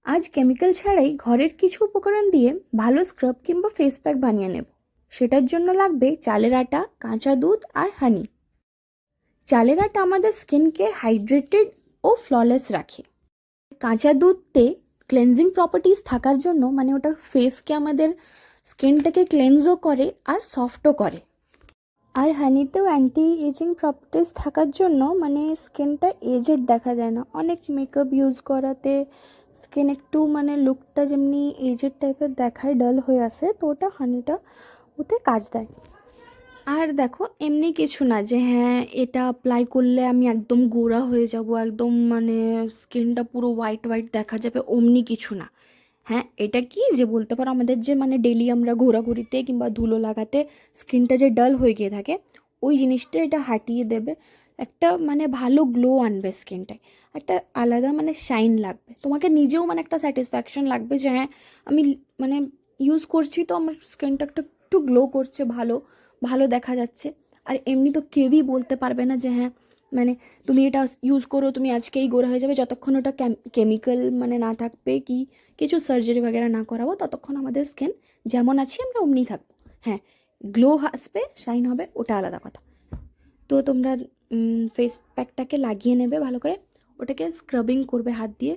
আজ কেমিক্যাল ছাড়াই ঘরের কিছু উপকরণ দিয়ে ভালো স্ক্রাব কিংবা ফেস প্যাক বানিয়ে নেব। সেটার জন্য লাগবে চালের আটা, কাঁচা দুধ আর হানি। চালের আটা আমাদের স্কিনকে হাইড্রেটেড ও ফ্ললেস রাখে। কাঁচা দুধতে ক্লেনজিং প্রপার্টিস থাকার জন্য মানে ওটা ফেসকে আমাদের স্কিনটাকে ক্লেনজও করে আর সফটও করে। আর হানিতেও অ্যান্টি এজিং প্রপার্টিস থাকার জন্য মানে স্কিনটা এজেড দেখা যায় না। অনেক মেকআপ ইউজ করাতে স্কিন একটু মানে লুকটা যেমনি এজেড টাইপের দেখায়, ডাল হয়ে আসে, তো ওটা হানিটা ওতে কাজ দেয়। আর দেখো এমনি কিছু না যে হ্যাঁ এটা অ্যাপ্লাই করলে আমি একদম গোরা হয়ে যাব, একদম মানে স্কিনটা পুরো হোয়াইট হোয়াইট দেখা যাবে, অমনি কিছু না। হ্যাঁ, এটা কি যে বলতে পারো আমাদের যে মানে ডেলি আমরা ঘোরাঘুরিতে কিংবা ধুলো লাগাতে স্কিনটা যে ডাল হয়ে গিয়ে থাকে, ওই জিনিসটা এটা হাটিয়ে দেবে। একটা মানে ভালো গ্লো আনবে স্কিনটায়, একটা আলাদা মানে শাইন লাগবে, তোমাকে নিজেও মানে একটা স্যাটিসফ্যাকশন লাগবে যে হ্যাঁ আমি মানে ইউজ করছি তো আমার স্কিনটা একটু একটু গ্লো করছে, ভালো ভালো দেখা যাচ্ছে। আর এমনি তো কেউই বলতে পারবে না যে হ্যাঁ মানে তুমি এটা ইউজ করো তুমি আজকেই গোরা হয়ে যাবে, যতক্ষণ ওটা কেমিক্যাল মানে না থাকবে কি কিছু সার্জারি বগেরা না করাবো ততক্ষণ আমাদের স্কিন যেমন আছি আমরা অমনি থাকবো। হ্যাঁ, গ্লো আসবে, শাইন হবে, ওটা আলাদা কথা। তো তোমরা ফেস প্যাকটাকে লাগিয়ে নেবে ভালো করে, ওটাকে স্ক্রাবিং করবে হাত দিয়ে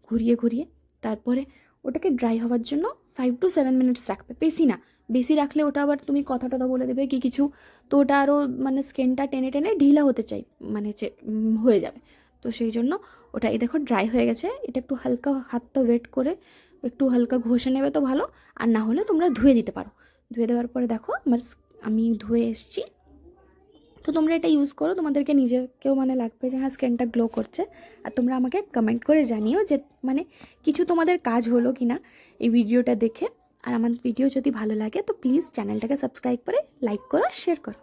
ঘুরিয়ে ঘুরিয়ে, তারপরে ওটাকে ড্রাই হওয়ার জন্য 5 to 7 মিনিটস রাখবে, বেশি না। বেশি রাখলে ওটা আবার তুমি কথা টথা বলে দেবে কি কিছু, তো ওটা আরও মানে স্কিনটা টেনে টেনে ঢিলা হতে চাই মানে হয়ে যাবে। তো সেই জন্য ওটা এই দেখো ড্রাই হয়ে গেছে, এটা একটু হালকা হাতটা ওয়েট করে একটু হালকা ঘষে নেবে তো ভালো, আর না হলে তোমরা ধুয়ে দিতে পারো। ধুয়ে দেওয়ার পরে দেখো আমি ধুয়ে এসেছি। তো তোমরা এটা ইউজ করো, তোমাদেরকে নিজেকেও মানে লাগবে যে হ্যাঁ স্কিনটা গ্লো করছে। আর তোমরা আমাকে কমেন্ট করে জানিও যে মানে কিছু তোমাদের কাজ হলো কি না এই ভিডিওটা দেখে। আর আমার ভিডিও যদি ভালো লাগে তো প্লিজ চ্যানেলটাকে সাবস্ক্রাইব করে লাইক করো, শেয়ার করো।